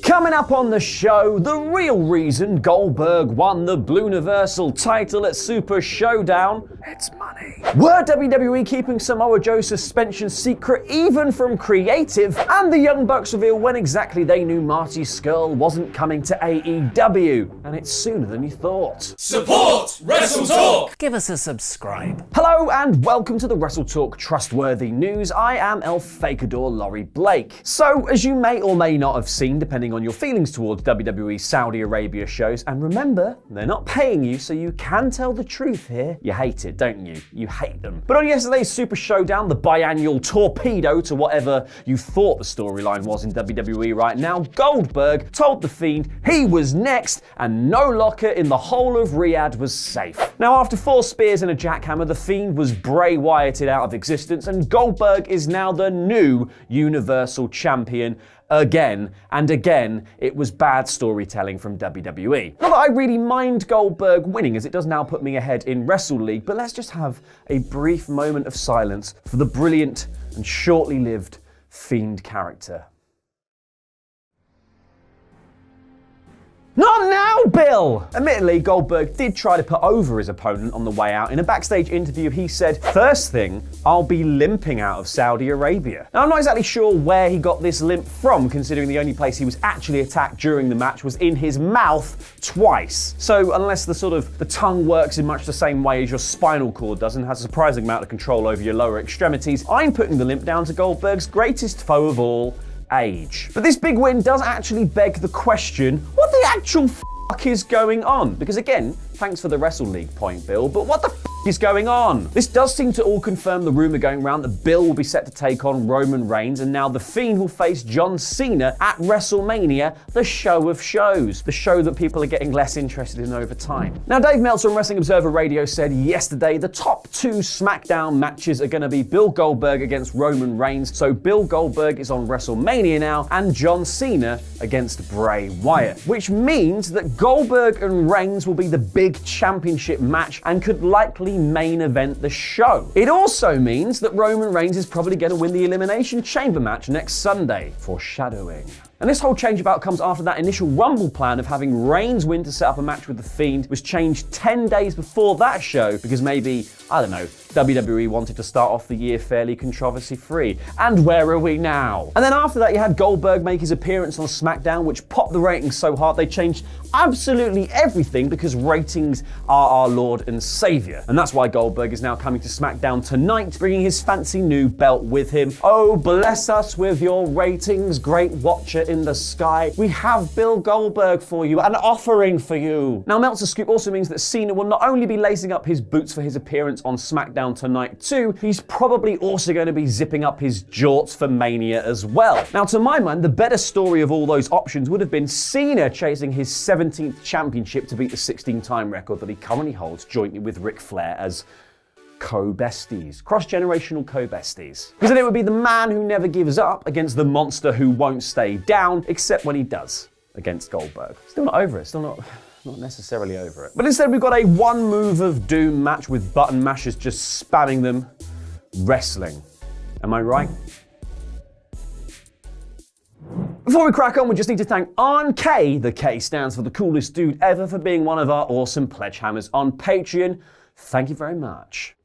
Coming up on the show, the real reason Goldberg won the Blue Universal title at Super Showdown, it's money. Were WWE keeping Samoa Joe's suspension secret even from creative? And the Young Bucks reveal when exactly they knew Marty Scurll wasn't coming to AEW. And it's sooner than you thought. Support Wrestle Talk! Give us a subscribe. Hello and welcome to the Wrestle Talk Trustworthy News. I am El Fakador Laurie Blake. So, as you may or may not have seen, depending on your feelings towards WWE Saudi Arabia shows, and remember, they're not paying you, so you can tell the truth here. You hate it, don't you? You hate them. But on yesterday's Super Showdown, the biannual torpedo to whatever you thought the storyline was in WWE right now, Goldberg told The Fiend he was next and no locker in the whole of Riyadh was safe. Now, after 4 spears and a jackhammer, The Fiend was Bray Wyatted out of existence, and Goldberg is now the new Universal Champion. Again and again, it was bad storytelling from WWE. Not that I really mind Goldberg winning, as it does now put me ahead in Wrestle League, but let's just have a brief moment of silence for the brilliant and shortly lived Fiend character. Not now, Bill! Admittedly, Goldberg did try to put over his opponent on the way out. In a backstage interview, he said, "First thing, I'll be limping out of Saudi Arabia." Now, I'm not exactly sure where he got this limp from, considering the only place he was actually attacked during the match was in his mouth twice. So, unless the tongue works in much the same way as your spinal cord does and has a surprising amount of control over your lower extremities, I'm putting the limp down to Goldberg's greatest foe of all, age. But this big win does actually beg the question, what the actual fuck is going on? Because again, thanks for the Wrestle League point, Bill, but what the is going on? This does seem to all confirm the rumor going around that Bill will be set to take on Roman Reigns, and now The Fiend will face John Cena at WrestleMania, the show of shows, the show that people are getting less interested in over time. Now, Dave Meltzer on Wrestling Observer Radio said yesterday the top 2 SmackDown matches are going to be Bill Goldberg against Roman Reigns, so Bill Goldberg is on WrestleMania now, and John Cena against Bray Wyatt, which means that Goldberg and Reigns will be the big championship match and could likely main event the show. It also means that Roman Reigns is probably going to win the Elimination Chamber match next Sunday. Foreshadowing. And this whole change about comes after that initial Rumble plan of having Reigns win to set up a match with The Fiend was changed 10 days before that show because maybe, I don't know, WWE wanted to start off the year fairly controversy-free. And where are we now? And then after that, you had Goldberg make his appearance on SmackDown, which popped the ratings so hard they changed absolutely everything because ratings are our Lord and Savior. And that's why Goldberg is now coming to SmackDown tonight, bringing his fancy new belt with him. Oh, bless us with your ratings, great watcher in the sky. We have Bill Goldberg for you, an offering for you. Now, Meltzer's scoop also means that Cena will not only be lacing up his boots for his appearance on SmackDown tonight too, he's probably also going to be zipping up his jorts for Mania as well. Now, to my mind, the better story of all those options would have been Cena chasing his 17th championship to beat the 16-time record that he currently holds jointly with Ric Flair as co-besties, cross-generational co-besties. Because then it would be the man who never gives up against the monster who won't stay down, except when he does, against Goldberg. Still not over it, still not necessarily over it. But instead we've got a one move of doom match with button mashers just spamming them. Wrestling. Am I right? Before we crack on, we just need to thank Arn K, the K stands for the coolest dude ever, for being one of our awesome pledge hammers on Patreon. Thank you very much.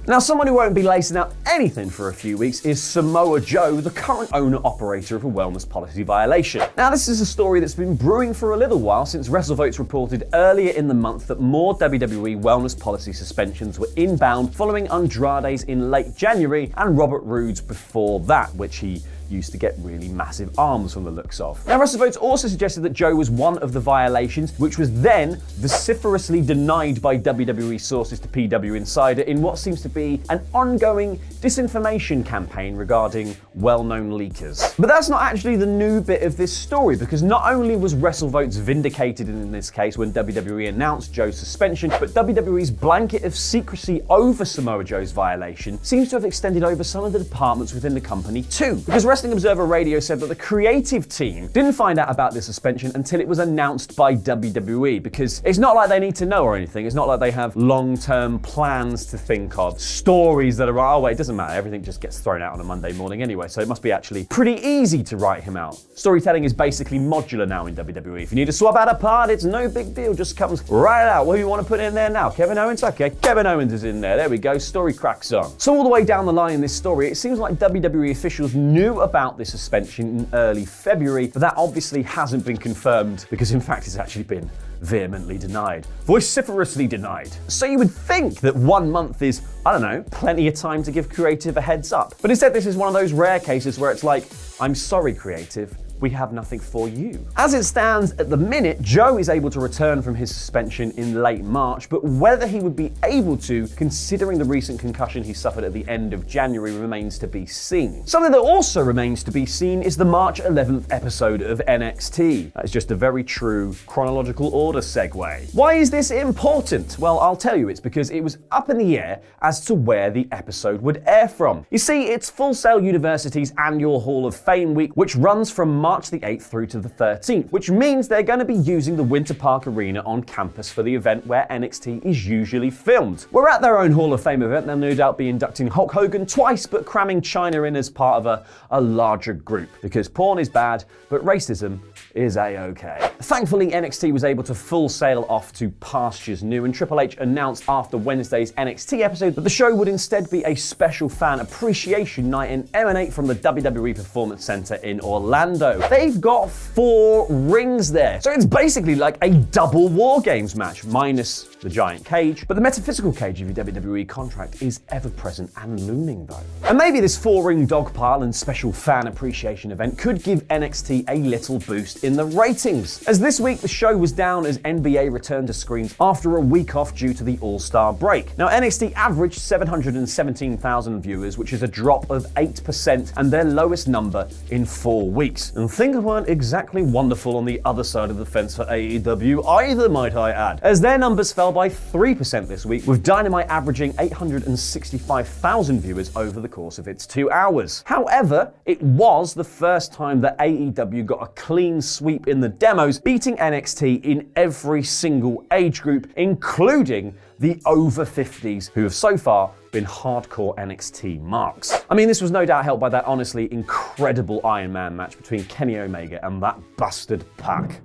Now, someone who won't be lacing out anything for a few weeks is Samoa Joe, the current owner-operator of a wellness policy violation. Now, this is a story that's been brewing for a little while since WrestleVotes reported earlier in the month that more WWE wellness policy suspensions were inbound following Andrade's in late January and Robert Roode's before that, which he used to get really massive arms from the looks of. Now, WrestleVotes also suggested that Joe was one of the violations, which was then vociferously denied by WWE sources to PW Insider in what seems to be an ongoing disinformation campaign regarding well-known leakers. But that's not actually the new bit of this story, because not only was WrestleVotes vindicated in this case when WWE announced Joe's suspension, but WWE's blanket of secrecy over Samoa Joe's violation seems to have extended over some of the departments within the company too. Because Wrestling Observer Radio said that the creative team didn't find out about the suspension until it was announced by WWE, because it's not like they need to know or anything. It's not like they have long-term plans to think of, stories that are, oh wait, it doesn't matter, everything just gets thrown out on a Monday morning anyway, so it must be actually pretty easy to write him out. Storytelling is basically modular now in WWE. If you need to swap out a part, it's no big deal, just comes right out. What do you want to put in there now? Kevin Owens? Okay, Kevin Owens is in there. There we go, story cracks on. So all the way down the line in this story, it seems like WWE officials knew about this suspension in early February, but that obviously hasn't been confirmed, because in fact it's actually been vehemently denied. Vociferously denied. So you would think that 1 month is, I don't know, plenty of time to give creative a heads up. But instead this is one of those rare cases where it's like, I'm sorry creative, we have nothing for you. As it stands at the minute, Joe is able to return from his suspension in late March, but whether he would be able to, considering the recent concussion he suffered at the end of January, remains to be seen. Something that also remains to be seen is the March 11th episode of NXT. That is just a very true chronological order segue. Why is this important? Well, I'll tell you, it's because it was up in the air as to where the episode would air from. You see, it's Full Sail University's annual Hall of Fame week, which runs from March the 8th through to the 13th, which means they're going to be using the Winter Park Arena on campus for the event where NXT is usually filmed. We're at their own Hall of Fame event. They'll no doubt be inducting Hulk Hogan twice, but cramming China in as part of a larger group, because porn is bad, but racism is a-okay. Thankfully, NXT was able to full sail off to pastures new, and Triple H announced after Wednesday's NXT episode that the show would instead be a special fan appreciation night and emanate from the WWE Performance Center in Orlando. They've got 4 rings there, so it's basically like a double War Games match, minus the giant cage, but the metaphysical cage of your WWE contract is ever present and looming though. And maybe this 4-ring dog pile and special fan appreciation event could give NXT a little boost in the ratings, as this week the show was down as NBA returned to screens after a week off due to the All-Star break. Now NXT averaged 717,000 viewers, which is a drop of 8% and their lowest number in 4 weeks. And things weren't exactly wonderful on the other side of the fence for AEW either, might I add, as their numbers fell by 3% this week, with Dynamite averaging 865,000 viewers over the course of its 2 hours. However, it was the first time that AEW got a clean sweep in the demos, beating NXT in every single age group, including the over 50s, who have so far been hardcore NXT marks. I mean, this was no doubt helped by that honestly incredible Iron Man match between Kenny Omega and that bastard Pac.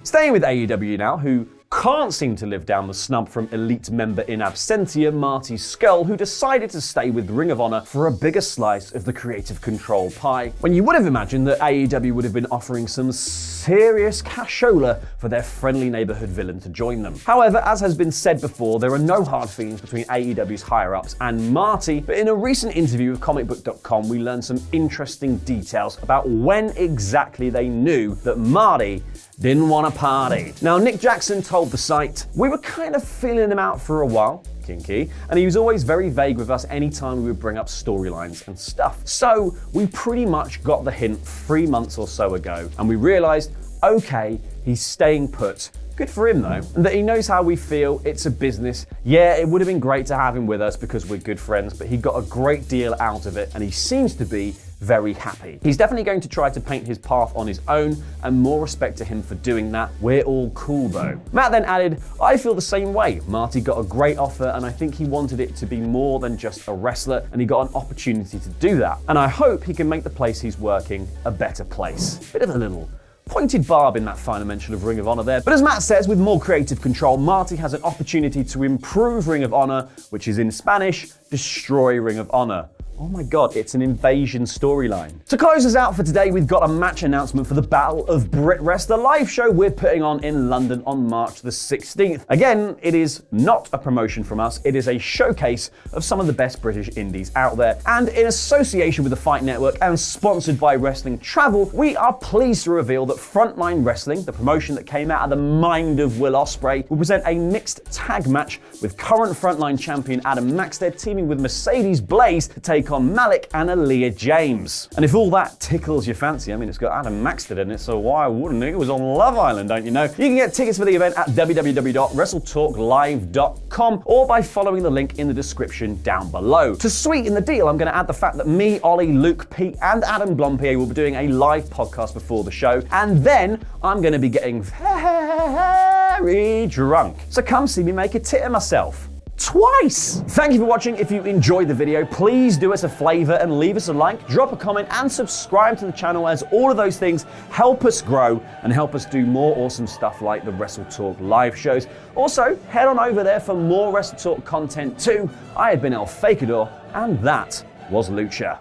Staying with AEW now, who can't seem to live down the snub from elite member in absentia Marty Scurll, who decided to stay with Ring of Honor for a bigger slice of the creative control pie, when you would have imagined that AEW would have been offering some serious cashola for their friendly neighborhood villain to join them. However, as has been said before, there are no hard feelings between AEW's higher-ups and Marty, but in a recent interview with comicbook.com, we learned some interesting details about when exactly they knew that Marty didn't want to party. Now, Nick Jackson told the site, "We were kind of feeling him out for a while, kinky, and he was always very vague with us anytime we would bring up storylines and stuff. So we pretty much got the hint 3 months or so ago, and we realized, okay, he's staying put. Good for him though, and that he knows how we feel, it's a business. Yeah, it would have been great to have him with us because we're good friends, but he got a great deal out of it, and he seems to be very happy. He's definitely going to try to paint his path on his own, and more respect to him for doing that. We're all cool though." Matt then added, "I feel the same way. Marty got a great offer, and I think he wanted it to be more than just a wrestler, and he got an opportunity to do that. And I hope he can make the place he's working a better place." Bit of a little pointed barb in that final mention of Ring of Honor there. But as Matt says, with more creative control, Marty has an opportunity to improve Ring of Honor, which is in Spanish, destroy Ring of Honor. Oh my god, it's an invasion storyline. To close us out for today, we've got a match announcement for the Battle of BritWres, the live show we're putting on in London on March the 16th. Again, it is not a promotion from us, it is a showcase of some of the best British indies out there. And in association with the Fight Network and sponsored by Wrestling Travel, we are pleased to reveal that Frontline Wrestling, the promotion that came out of the mind of Will Ospreay, will present a mixed tag match with current Frontline champion Adam Maxted teaming with Mercedes Blaze to take on Malik and Aaliyah James. And if all that tickles your fancy, I mean, it's got Adam Maxted in it, so why wouldn't it? It was on Love Island, don't you know? You can get tickets for the event at www.wrestletalklive.com or by following the link in the description down below. To sweeten the deal, I'm going to add the fact that me, Ollie, Luke, Pete, and Adam Blompier will be doing a live podcast before the show, and then I'm going to be getting very drunk. So come see me make a tit of myself. Twice! Thank you for watching. If you enjoyed the video, please do us a favor and leave us a like, drop a comment, and subscribe to the channel, as all of those things help us grow and help us do more awesome stuff like the Wrestle Talk live shows. Also, head on over there for more Wrestle Talk content too. I have been El Fakador, and that was Lucha.